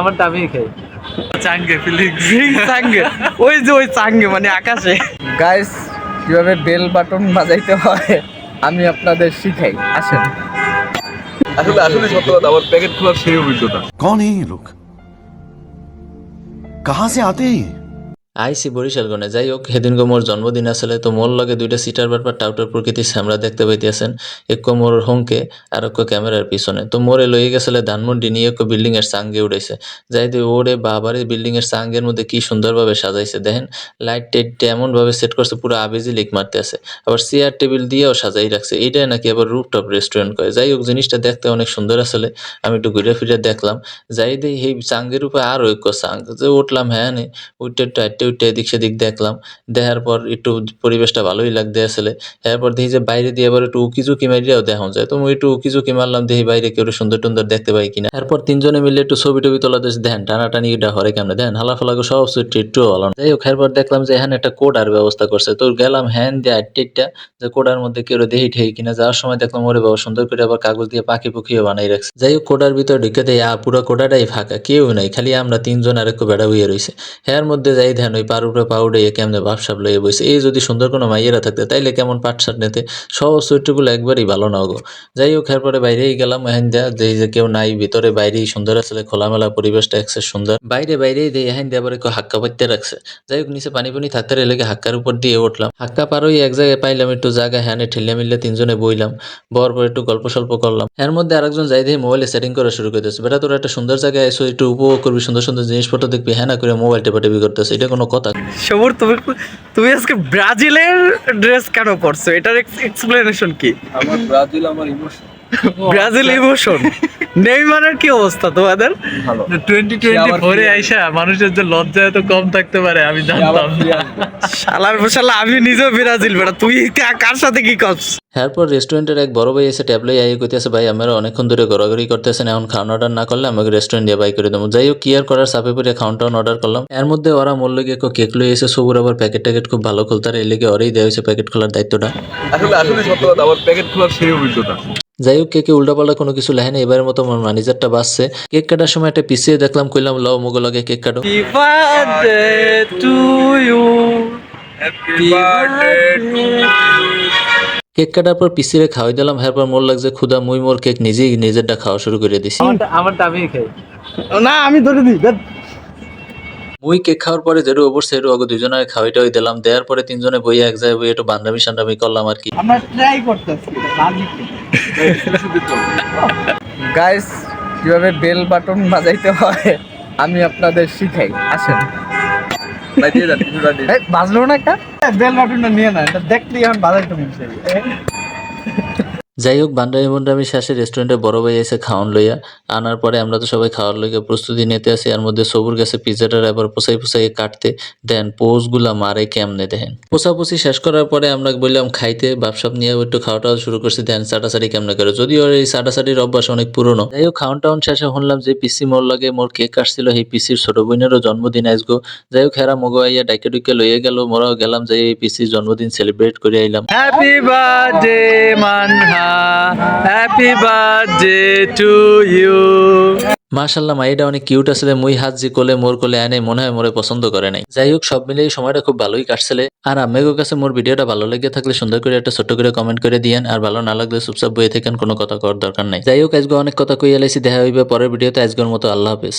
আমারটা আমি খাই। চাঙ্গে ফিলিংস চাঙ্গে, ওই যে ওই চাঙ্গে মানে আকাশে। গাইস, কিভাবে বেল বাটন বাজাইতে হয় আমি আপনাদের শিখাই, আসেন। আসলে আসলে সত্য কথা, আমার প্যাকেট খোলার সেই অভিজ্ঞতা। कौन है ये लोग? कहाँ से आते हैं ये? আইসি বরিশাল গনে যাই হোক সেদিনকে মোর জন্মদিন আসলে তো মোর লগে দুইটা সিটার ব্যাপার টাউটার প্রকৃতির আমরা দেখতে পাইতেছেন এক মোর হোমকে আর এক ক্যামেরার পিছনে তো মোরে লইয়ে গেছিলে ধানমন্ডি নিয়ে এক বিল্ডিং এর সাঙ্গে উঠেছে যাই দিয়ে ওরে বাবারে বিল্ডিং এর সাঙ্গের মধ্যে কি সুন্দরভাবে সাজাইছে দেখেন লাইট টাইট এমন ভাবে সেট করছে পুরো আবেজি লিক মারতে আছে আবার চেয়ার টেবিল দিয়েও সাজাই রাখছে এইটাই নাকি আবার রুফটপ রেস্টুরেন্ট করে যাই হোক জিনিসটা দেখতে অনেক সুন্দর আসলে আমি একটু ঘুরে ফিরে দেখলাম যাই দিয়ে এই সাঙ্গের উপরে আর ঐক্য সাঙ্গ যে উঠলাম হ্যাঁ নে উঠতে উঠতে এদিক সেদিক দেখলাম দেখার পর একটু পরিবেশটা ভালোই লাগতে আসলে এরপর দেখি যে বাইরে দিয়ে আবার একটু উকি ঝুঁকি মারিয়াও দেখা যায় তো আমি একটু উকি ঝুঁকি মারলাম দেখি বাইরে কেউ সুন্দর টুন্দর দেখতে পাই কিনা এরপর তিনজনে মিলে একটু ছবি টবি তোলা দিয়েছে দেখেন টানাটানি এটা হরে কেমনে দেখেন হালাফালাগো সব সুইট একটু হলো যাই হোক এরপর দেখলাম যে এখানে একটা কোডার ব্যবস্থা করছে তো গেলাম হ্যান দিয়ে আটটা যে কোডার মধ্যে কেউ দেখি ঠেই কিনা যাওয়ার সময় দেখলাম ওরে বাবা সুন্দর করে আবার কাগজ দিয়ে পাখি পুখিও বানাই রাখছে যাই হোক কোডার ভিতরে ঢুকে দেয় পুরো কোডাটাই ফাঁকা কেউ নাই খালি আমরা তিনজন আর একটু বেড়া হইয়ে রয়েছে এর মধ্যে যাই ধ্যান ওই পাউডার পাউডে কেমনে ভাবসাব লইয়ে বসে এই যদি সুন্দর কোনো মাইয়েরা থাকতে তাইলে কেমন পাটসাট নিতে সব চরিত্রগুলো একবারই ভালো না গো যাই হোক এরপরে বাইরেই গেলাম এহেন দেয়া যে কেউ নাই ভিতরে বাইরেই সুন্দর আসলে খোলামেলা পরিবেশটা একসে সুন্দর বাইরেই দিয়ে এহেন দিয়ে আবার একটু হাক্কা পাইতে রাখছে যাই হোক নিচে পানি পানি থাকতে লেগে হাক্কার উপর দিয়ে উঠলাম হাক্কা পারোই এক জায়গায় পাইলাম একটু জায়গা হ্যানে ঠেলে মিললে তিনজনে বইলাম বর পর একটু গল্প সল্প করলাম এর মধ্যে আরেকজন যাই দিয়ে মোবাইলে সেটিং করা শুরু করে দিয়েছে বেটা তোর একটা সুন্দর জায়গায় এসে একটু উপভোগ করবি সুন্দর সুন্দর জিনিসপত্র দেখবি হ্যাঁ না করে মোবাইল টেপাটেপি করতেছে এটা কোনো কথা সবুর, তুমি আজকে ব্রাজিলের ড্রেস কেন পরছো? এটার এক্সপ্লেনেশন কি? আমার ব্রাজিল আমার ইমোশন। Brazil emotion. নেইমারের কি অবস্থা তোমাদের? ভালো। 2024 এ আইসা মানুষের যে লজ্জা এত কম থাকতে পারে আমি জানতাম না। শালা আমি নিজেও ব্রাজিল বেটা, তুই কার সাথে কি করছ? এরপর রেস্টুরেন্টের এক বড় ভাই এসে ট্যাবলাই আই কইতেছে ভাই আমরা অনেকক্ষণ ধরে ঘোরাঘুরি করতেছেন এখন খাওয়ান অর্ডার না করলে আমাকে রেস্টুরেন্ট দিয়ে বাই করে দেবো যাই হোক কি আর করার চাপে পরে খাওয়ান টাউন অর্ডার করলাম এর মধ্যে ওরা মূল্য গিয়ে কেক লই এসে সবুর আবার প্যাকেট ট্যাকেট খুব ভালো খুলতে আর এই লেগে ওরাই দেওয়া হয়েছে প্যাকেট খোলার দায়িত্বটা আসলে আসলে সত্য কথা, আমার প্যাকেট খোলার সেই অভিজ্ঞতা। যাই হোক কেকে উল্টাপাল্টা কোনো কিছু লেহেন এবারের মতো আমার ম্যানেজারটা বাসছে কেক কাটার সময় একটা পিছিয়ে দেখলাম কইলাম লও মুগো লগে কেক কাটো happy birthday to you, happy birthday to cake কাটার পর পিছিয়ে খাওয়াই দিলাম এরপর মোর লাগছে ক্ষুদা মুই মোর কেক নিজেই নিজেরটা খাওয়া শুরু করে দিছি আমারটা আমি খাই। না আমি ধরে দিই। মুই কেক খাওয়ার পরে যেরু ওপর সেরু আগে দুজনের খাওয়াইটাই দিলাম দেওয়ার পরে তিনজনে বইয়ে এক জায়গায় বই একটু বান্দামি সান্দামি করলাম আর কি আমরা ট্রাই করতেছি গাইস, কিভাবে বেল বাটন বাজাইতে হয় আমি আপনাদের শিখাই, আসেন। ভাই দিয়ে যান, কিছুটা দিয়ে। এই বাজলো না একটা বেল বাটনটা নিয়ে না, এটা দেখলি এখন বাজাইতে মনে চাই। যাই হোক বান্ডামি শেষে রেস্টুরেন্টে বড় ভাই এসে খাওয়ান লইয়া আনার পরে আমরা তো সবাই খাওয়ার লইয়া প্রস্তুতি নিতে আসি এর মধ্যে সবুর গেছে পিৎজাটার এবার পোসাই কাটতে দেন পোস্টগুলা মারে কেমনে দেখেন পোষাপুষি শেষ করার পরে আমরা বললাম খাইতে বাপসাপ নিয়ে একটু খাওয়া টাওয়া শুরু করছি দেন চাটাচাটি কেমনে করে যদিও এই চাটাচাটির অভ্যাস অনেক পুরনো যাই হোক খাওয়ান টাউন শেষে শুনলাম যে পিসি মোর লাগে মোর কেক কাটছিল সেই পিসির ছোট বোনেরও জন্মদিন আসগো যাই হোক হেরা মগো আইয়া ডাইকে ডুকে লইয়ে গেল মোরাও গেলাম যে এই পিসির জন্মদিন সেলিব্রেট করে আইলাম happy birthday Manha, happy birthday to you. মাশাল্লাহ মাইটা অনেক কিউট আসলে মুই হাত জি কোলে মোর কোলে আনে মনে হয় মোরে পছন্দ করে নাই যাই হোক সব মিলিয়ে সময়টা খুব ভালোই কাটছিলে আর আমেগোর কাছে মোর ভিডিওটা ভালো লেগে থাকলে সুন্দর করে একটা ছোট্ট করে কমেন্ট করে দিয়েন আর ভালো না লাগলে চুপচাপ বইয়ে থাকেন কোনো কথা করার দরকার নাই যাই হোক আজকে অনেক কথা কইয়া লাইছি দেখা হইবে পরের ভিডিওতে আজকের মতো আল্লাহ হাফেজ।